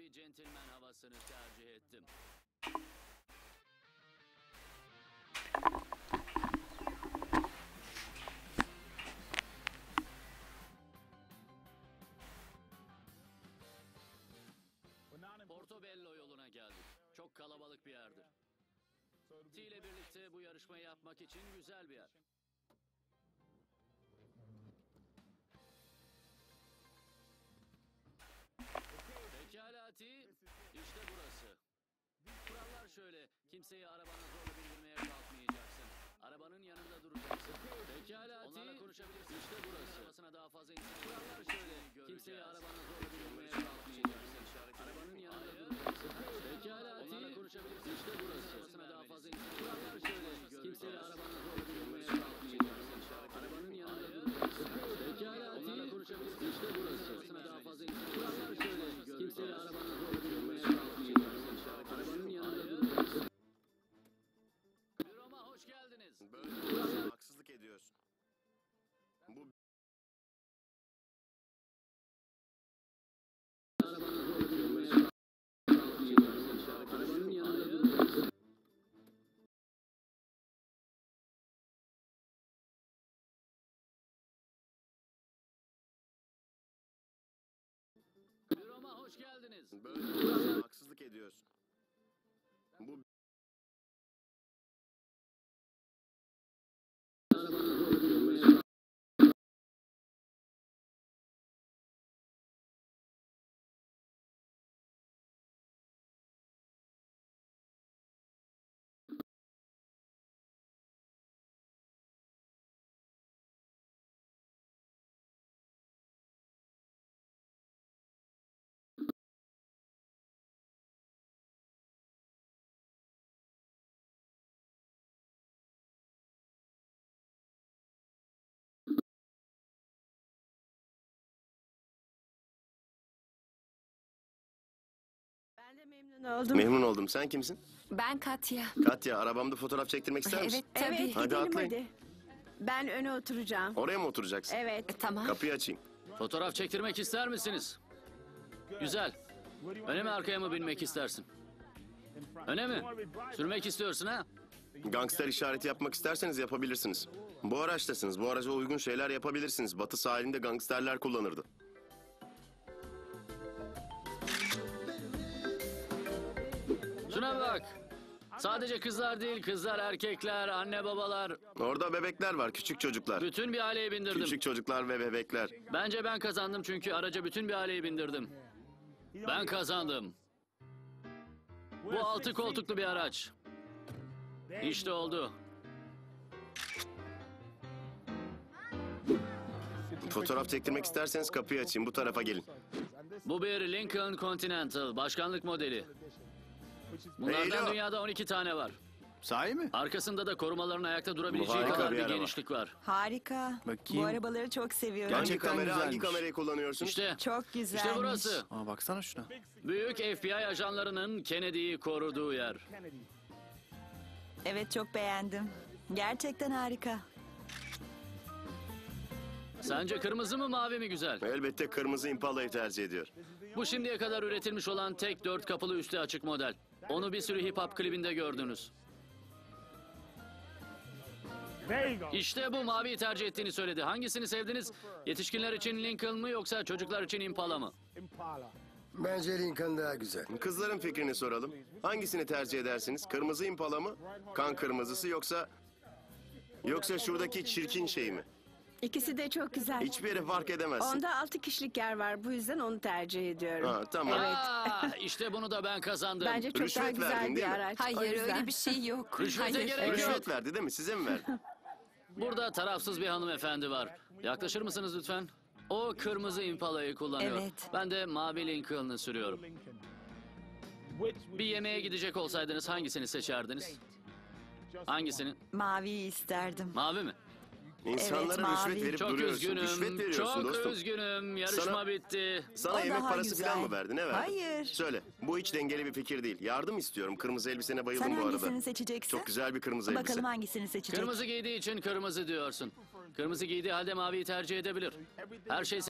bir centilmen havasını tercih ettim. Portobello yoluna geldik. Çok kalabalık bir yerdir. T ile birlikte bu yarışmayı yapmak için güzel bir yer. Pekala T, işte burası. Kurallar şöyle, kimseyi arabana zorla bindirmeye kalkmayacaksın. Arabanın yanında duracaksın. Pekala T, onlarla konuşabilirsin. İşte burası. Arabasına daha fazla insan. Kurallar şöyle, kimseyi arabana zorla bindirmeye kalkmayacaksın. Arabanın yanında duracaksın. Pekala T, onlarla konuşabilirsin. İşte burası. Arabasına daha fazla insan. Kurallar şöyle, kimseyi arabana zorla bindirmeye kalkmayacaksın. Arabanın yanında duracaksın. Pekala T, onlarla konuşabilirsin. İşte burası. Arabasına daha fazla insan. Kurallar şöyle, kimseyi arabana zorla bindirmeye kalkmayacaksın. Arabanın yanında duracaksın. Büroma hoş geldiniz. Böyle haksızlık ediyorsun. Bu Arabana zorla bindirmeye kalkmayacaksın. Arabanın yanında duracaksın. Büroma hoş geldiniz. böyle haksızlık ediyorsun. Bu Arabana zorla bindirmeye Ben de memnun oldum. memnun oldum. Sen kimsin? Ben Katya. Katya, arabamda fotoğraf çektirmek ister misin? Evet tabii. Evet, Hadi gidelim atlayın. hadi. Ben öne oturacağım. Oraya mı oturacaksın? Evet. Tamam. Kapıyı açayım. fotoğraf çektirmek ister misiniz? Güzel. Öne mi arkaya mı binmek istersin? Öne mi? Sürmek istiyorsun ha? Gangster işareti yapmak isterseniz yapabilirsiniz. Bu araçtasınız. Bu araca uygun şeyler yapabilirsiniz. Batı sahilinde gangsterler kullanırdı. Şuna bak. Sadece kızlar değil, kızlar, erkekler, anne babalar. Orada bebekler var, küçük çocuklar. Bütün bir aileyi bindirdim. Küçük çocuklar ve bebekler. Bence ben kazandım çünkü araca bütün bir aileyi bindirdim. Ben kazandım. Bu 6 koltuklu bir araç. İşte oldu. Fotoğraf çektirmek isterseniz kapıyı açayım. Bu tarafa gelin. Bu bir Lincoln Continental başkanlık modeli. Bunlardan Eğiliyor. dünyada 12 tane var. Sahi mi? Arkasında da korumaların ayakta durabileceği harika kadar bir bir araba. genişlik var. Harika. Bakayım. Bu arabaları çok seviyorum. Gerçekten hangi güzelmiş. kamerayı kullanıyorsun? İşte, Çok güzelmiş. işte burası. Aa, baksana şuna. Büyük FBI ajanlarının Kennedy'yi koruduğu yer. Evet, çok beğendim. Gerçekten harika. Sence kırmızı mı mavi mi güzel? Elbette kırmızı Impala'yı tercih ediyor. Bu şimdiye kadar üretilmiş olan tek 4 kapılı üstü açık model. Onu bir sürü hip hop klibinde gördünüz. İşte bu maviyi tercih ettiğini söyledi. Hangisini sevdiniz? Yetişkinler için Lincoln mı yoksa çocuklar için Impala mı? Bence Lincoln daha güzel. Kızların fikrini soralım. Hangisini tercih edersiniz? Kırmızı Impala mı? Kan kırmızısı yoksa şuradaki çirkin şey mi? İkisi de çok güzel. Hiçbir yere fark edemezsin. Onda 6 kişilik yer var. Bu yüzden onu tercih ediyorum. Ha, tamam. İşte bunu da ben kazandım. Bence çok Rüşvet daha güzel verdin, bir değil mi? araç. O Hayır yüzden. öyle bir şey yok. Rüşvete Hayır. gerek yok. Rüşvet verdi değil mi? Size mi verdi? Burada tarafsız bir hanımefendi var. Yaklaşır mısınız lütfen? O kırmızı Impala'yı kullanıyor. Evet. Ben de mavi Lincoln'ı sürüyorum. Bir yemeğe gidecek olsaydınız hangisini seçerdiniz? Hangisini? Maviyi isterdim. Mavi mi? İnsanlara mavi. rüşvet verip Çok duruyorsun. Rüşvet üzgünüm. veriyorsun Çok dostum. üzgünüm. Yarışma Sana- bitti. Sana O yemek daha parası güzel. falan mı verdi? Ne verdi? Hayır. Söyle. Bu hiç dengeli bir fikir değil. Yardım istiyorum. Kırmızı elbisene bayıldım Sen bu arada. hangisini seçeceksin? Çok güzel bir kırmızı elbise. Bakalım hangisini seçecek? Kırmızı giydiği için kırmızı diyorsun. Kırmızı giydiği halde maviyi tercih edebilir. Her şey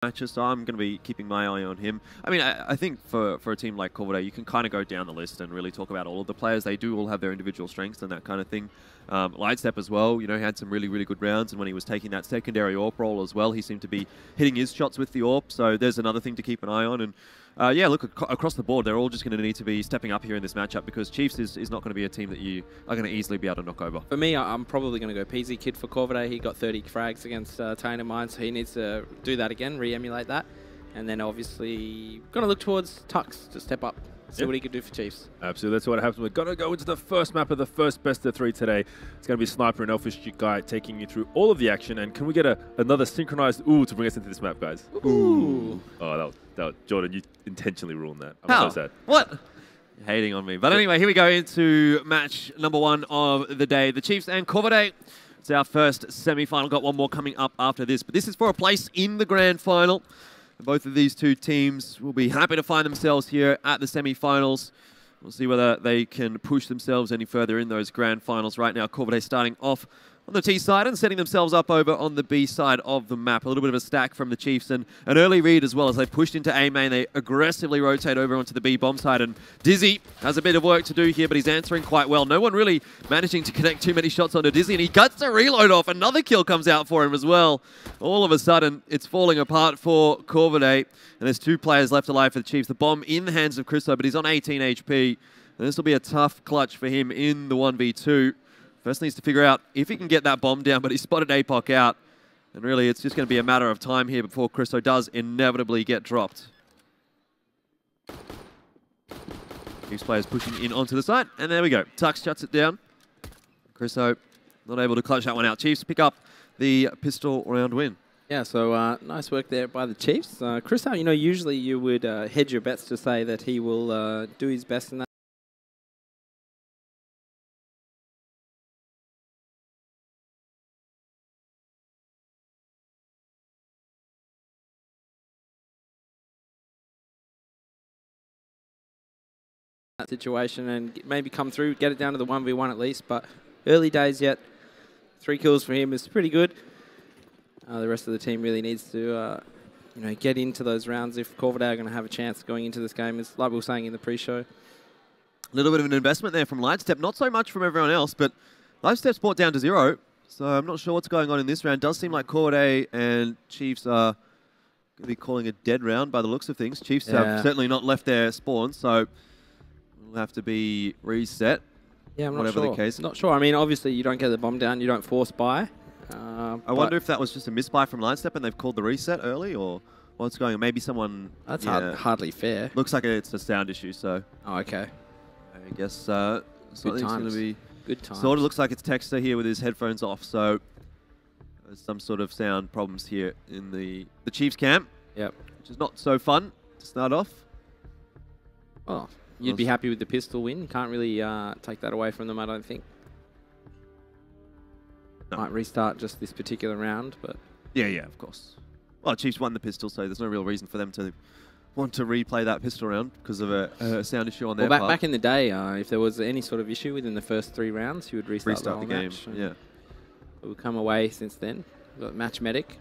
matches, so I'm going to be keeping my eye on him. I mean, I think for a team like Corvidae, you can kind of go down the list and really talk about all of the players. They do all have their individual strengths and that kind of thing. Lightstep as well, you know, he had some really, really good rounds, and when he was taking that secondary AWP role as well, he seemed to be hitting his shots with the AWP, so there's another thing to keep an eye on. And yeah, look, across the board, they're all just going to need to be stepping up here in this matchup, because Chiefs is not going to be a team that you are going to easily be able to knock over. For me, I'm probably going to go PZ Kid for Corvidae. He got 30 frags against Tainted Mine, so he needs to do that again, re-emulate that. And then obviously going to look towards Tux to step up, see what he could do for Chiefs. Absolutely, that's what happens. We're going to go into the first map of the first best of 3 today. It's going to be Sniper and Elfish Guy taking you through all of the action. And can we get another synchronized ooh to bring us into this map, guys? Ooh. Oh, that was Jordan, you intentionally ruined that. I'm so sad. What? You're hating on me. But anyway, here we go into match number 1 of the day. The Chiefs and Corvidae. It's our first semi-final. Got one more coming up after this. But this is for a place in the grand final. Both of these two teams will be happy to find themselves here at the semi-finals. We'll see whether they can push themselves any further in those grand finals. Right now, Corvidae starting off on the T side and setting themselves up over on the B side of the map. A little bit of a stack from the Chiefs and an early read as well as they pushed into A main. They aggressively rotate over onto the B bomb side, and Dizzy has a bit of work to do here, but he's answering quite well. No one really managing to connect too many shots onto Dizzy, and he cuts a reload off. Another kill comes out for him as well. All of a sudden, it's falling apart for Corvidae, and there's 2 players left alive for the Chiefs. The bomb in the hands of Christo, but he's on 18 HP, and this will be a tough clutch for him in the 1v2. First needs to figure out if he can get that bomb down, but he spotted APOC out. And really, it's just going to be a matter of time here before Christo does inevitably get dropped. These players pushing in onto the side, and there we go. Tux shuts it down. Christo not able to clutch that one out. Chiefs pick up the pistol round win. Yeah, so nice work there by the Chiefs. Christo, you know, usually you would hedge your bets to say that he will do his best in that situation and maybe come through, get it down to the 1v1 at least, but early days yet. 3 kills for him is pretty good. The rest of the team really needs to you know, get into those rounds if Corvidae are going to have a chance going into this game. It's like we were saying in the pre-show. A little bit of an investment there from Lightstep, not so much from everyone else, but Lightstep's brought down to 0, so I'm not sure what's going on in this round. Does seem like Corvidae and Chiefs are going to be calling a dead round by the looks of things. Chiefs have certainly not left their spawn, so will have to be reset. Yeah, I'm not whatever sure. the case. Not sure. I mean, obviously you don't get the bomb down, you don't force buy. I wonder if that was just a misbuy from Lightstep and they've called the reset early, or what's going on. Maybe someone... That's hardly fair. Looks like it's a sound issue, so... Oh, okay. I guess something's going to be... Good times. Sort of looks like it's Texter here with his headphones off, so... There's some sort of sound problems here in the Chiefs camp. Yep. Which is not so fun to start off. Oh, you'd be happy with the pistol win. You can't really take that away from them, I don't think. No. Might restart just this particular round, but... Yeah, of course. Well, Chiefs won the pistol, so there's no real reason for them to want to replay that pistol round because of a sound issue on their part. Back in the day, if there was any sort of issue within the first 3 rounds, you would restart the game. Match. Yeah. We've come away since then. We've got Match Medic.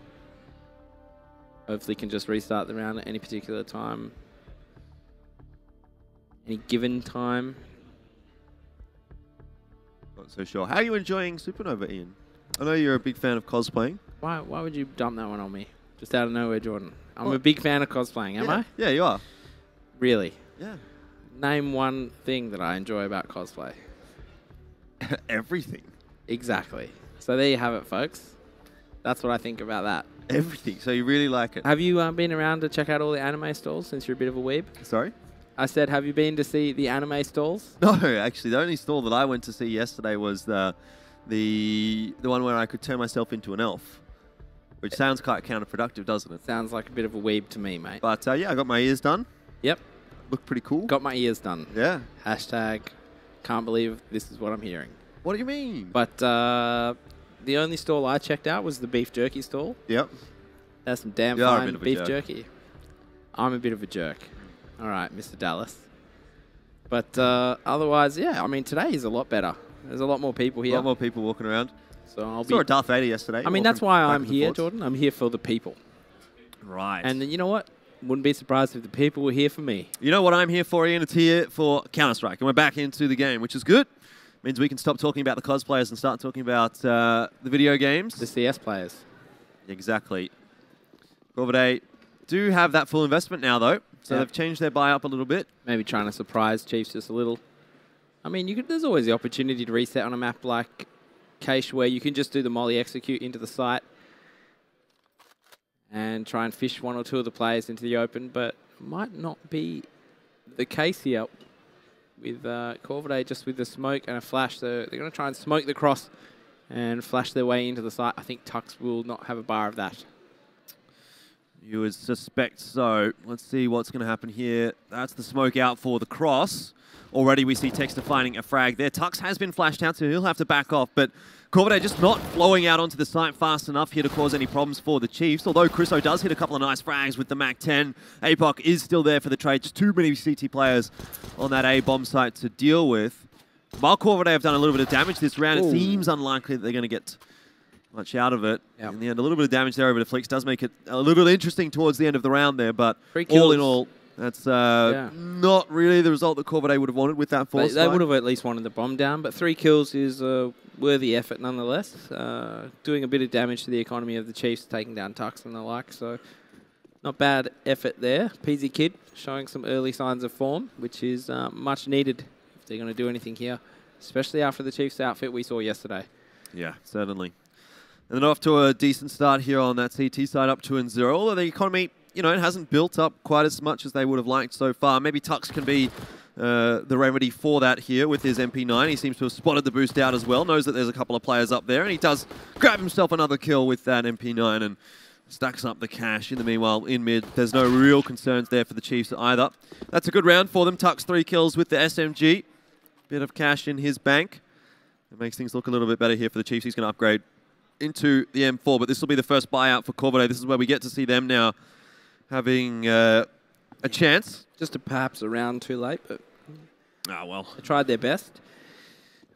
Hopefully can just restart the round at any particular time. Any given time. Not so sure. How are you enjoying Supernova, Ian? I know you're a big fan of cosplaying. Why would you dump that one on me? Just out of nowhere, Jordan. I'm a big fan of cosplaying, am I? Yeah, you are. Really? Yeah. Name one thing that I enjoy about cosplay. Everything. Exactly. So there you have it, folks. That's what I think about that. Everything. So you really like it. Have you been around to check out all the anime stalls since you're a bit of a weeb? Sorry? I said, have you been to see the anime stalls? No, actually. The only stall that I went to see yesterday was the one where I could turn myself into an elf. Which sounds quite counterproductive, doesn't it? Sounds like a bit of a weeb to me, mate. But yeah, I got my ears done. Yep. Looked pretty cool. Got my ears done. Yeah. Hashtag, can't believe this is what I'm hearing. What do you mean? But the only stall I checked out was the beef jerky stall. Yep. That's some damn fine beef jerky. I'm a bit of a jerk. All right, Mr. Dallas. But otherwise, yeah, I mean, today is a lot better. There's a lot more people here. A lot more people walking around. So I'll saw a Darth Vader yesterday. I mean, that's why I'm here, Jordan. I'm here for the people. Right. And then, you know what? Wouldn't be surprised if the people were here for me. You know what I'm here for, Ian? It's here for Counter-Strike. And we're back into the game, which is good. Means we can stop talking about the cosplayers and start talking about the video games. The CS players. Exactly. Corvidae do have that full investment now, though. So Yep. they've changed their buy up a little bit. Maybe trying to surprise Chiefs just a little. I mean, there's always the opportunity to reset on a map like Cache where you can just do the molly execute into the site and try and fish one or two of the players into the open, but might not be the case here with Corvidae just with the smoke and a flash. So they're going to try and smoke the cross and flash their way into the site. I think Tux will not have a bar of that. You would suspect so. Let's see what's going to happen here. That's the smoke out for the cross. Already we see Texter finding a frag there. Tux has been flashed out, so he'll have to back off. But Corvidae just not flowing out onto the site fast enough here to cause any problems for the Chiefs. Although Chriso does hit a couple of nice frags with the Mac-10. APOC is still there for the trade. Just too many CT players on that A bomb site to deal with. While Corvidae have done a little bit of damage this round, it seems unlikely that they're going to get much out of it. Yep. In the end, a little bit of damage there over to Flex does make it a little interesting towards the end of the round there, but all in all, that's not really the result that Corvidae would have wanted with that force. They would have at least wanted the bomb down, but 3 kills is a worthy effort nonetheless. Doing a bit of damage to the economy of the Chiefs, taking down Tux and the like, so not bad effort there. PZ Kid showing some early signs of form, which is much needed if they're going to do anything here, especially after the Chiefs outfit we saw yesterday. Yeah, certainly. And then off to a decent start here on that CT side, up 2-0. Although the economy, it hasn't built up quite as much as they would have liked so far. Maybe Tux can be the remedy for that here with his MP9. He seems to have spotted the boost out as well, knows that there's a couple of players up there, and he does grab himself another kill with that MP9 and stacks up the cash. In the meanwhile, in mid, there's no real concerns there for the Chiefs either. That's a good round for them. Tux 3 kills with the SMG. Bit of cash in his bank. It makes things look a little bit better here for the Chiefs. He's going to upgrade into the M4, but this will be the first buyout for Corvidae. This is where we get to see them now having a chance. Just perhaps a round too late, but well, they tried their best.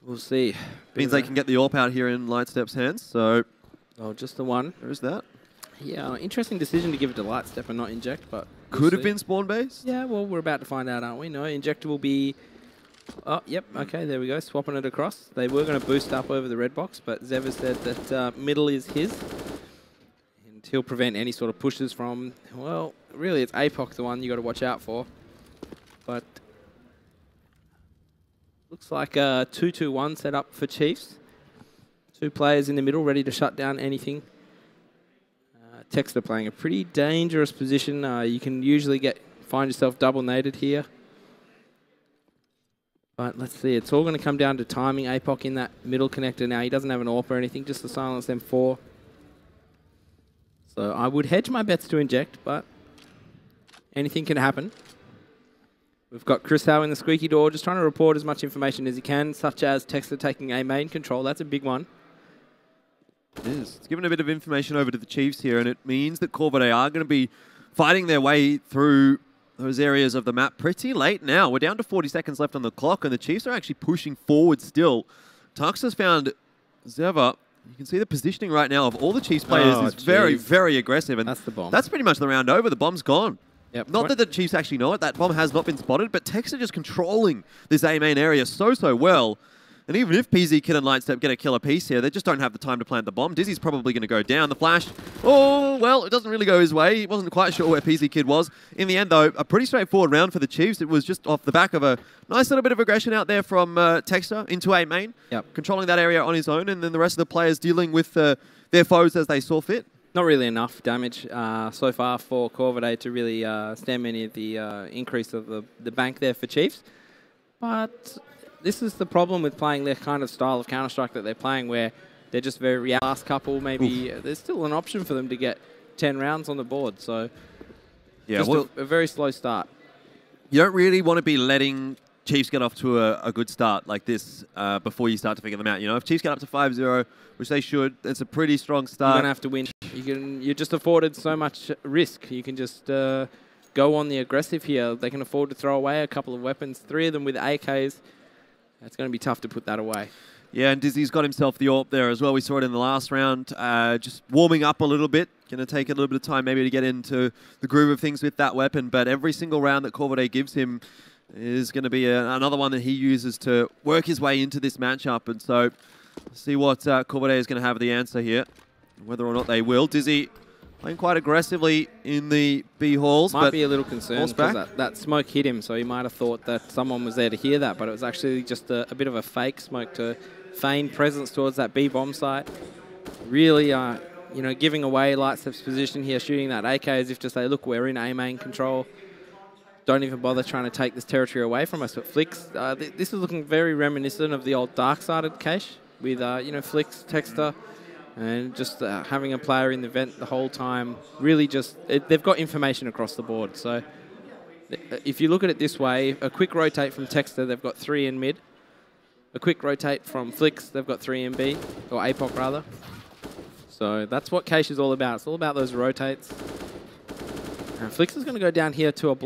We'll see. Means they can get the AWP out here in Lightstep's hands, so... Oh, just the one. There's that. Yeah, interesting decision to give it to Lightstep and not Inject, but... Could have been spawn-based? Yeah, well, we're about to find out, aren't we? No, Inject will be... Oh, yep, okay, there we go, swapping it across. They were going to boost up over the red box, but Zev said that middle is his. And he'll prevent any sort of pushes from... Well, really, it's APOC the one you got to watch out for. But... Looks like a 2-2-1 set up for Chiefs. 2 players in the middle ready to shut down anything. Texter playing a pretty dangerous position. You can usually find yourself double naded here. But let's see, it's all going to come down to timing. APOC in that middle connector now. He doesn't have an AWP or anything, just the silence M4. So I would hedge my bets to Inject, but anything can happen. We've got Chris Howe in the squeaky door, just trying to report as much information as he can, such as Texter taking A main control. That's a big one. It is. It's given a bit of information over to the Chiefs here, and it means that Corvidae are going to be fighting their way through those areas of the map pretty late now. We're down to 40 seconds left on the clock, and the Chiefs are actually pushing forward still. Tux has found Zeva. You can see the positioning right now of all the Chiefs players is very, very aggressive. And that's the bomb. That's pretty much the round over. The bomb's gone. Yep. Not that the Chiefs actually know it. That bomb has not been spotted, but Texter just controlling this A main area so well. And even if PZ Kid and Lightstep get a killer piece here, they just don't have the time to plant the bomb. Dizzy's probably going to go down. The flash, oh, well, it doesn't really go his way. He wasn't quite sure where PZ Kid was. In the end, though, a pretty straightforward round for the Chiefs. It was just off the back of a nice little bit of aggression out there from Texter into A main, controlling that area on his own, and then the rest of the players dealing with their foes as they saw fit. Not really enough damage so far for Corvidae to really stem any of the increase of the bank there for Chiefs. But this is the problem with playing their kind of style of Counter-Strike that they're playing, where they're just very last couple, maybe. There's still an option for them to get 10 rounds on the board. So yeah, just a very slow start. You don't really want to be letting Chiefs get off to a good start like this before you start to figure them out. You know, if Chiefs get up to 5-0, which they should, it's a pretty strong start. You're going to have to win. You're just afforded so much risk. You can just go on the aggressive here. They can afford to throw away a couple of weapons, 3 of them with AKs. It's going to be tough to put that away. Yeah, and Dizzy's got himself the AWP there as well. We saw it in the last round, just warming up a little bit Going to take a little bit of time maybe to get into the groove of things with that weapon, but every single round that Corvidae gives him is going to be another one that he uses to work his way into this matchup. And so see what Corvidae is going to have the answer here, whether or not they will. Dizzy playing quite aggressively in the B halls. Might be a little concerned back. because that smoke hit him, so he might have thought that someone was there to hear that, but it was actually just a bit of a fake smoke to feign presence towards that B bomb site. Really, you know, giving away Lightstep's position here, shooting that AK as if to say, look, we're in A main control. Don't even bother trying to take this territory away from us. But Flix, this is looking very reminiscent of the old dark-sided cache with, you know, Flix, Texter, and just having a player in the vent the whole time. Really just, they've got information across the board. So if you look at it this way, a quick rotate from Texter, they've got 3 in mid. A quick rotate from Flix, they've got 3 in B, or APOC rather. So that's what cache is all about. It's all about those rotates. And Flix is going to go down here to a block.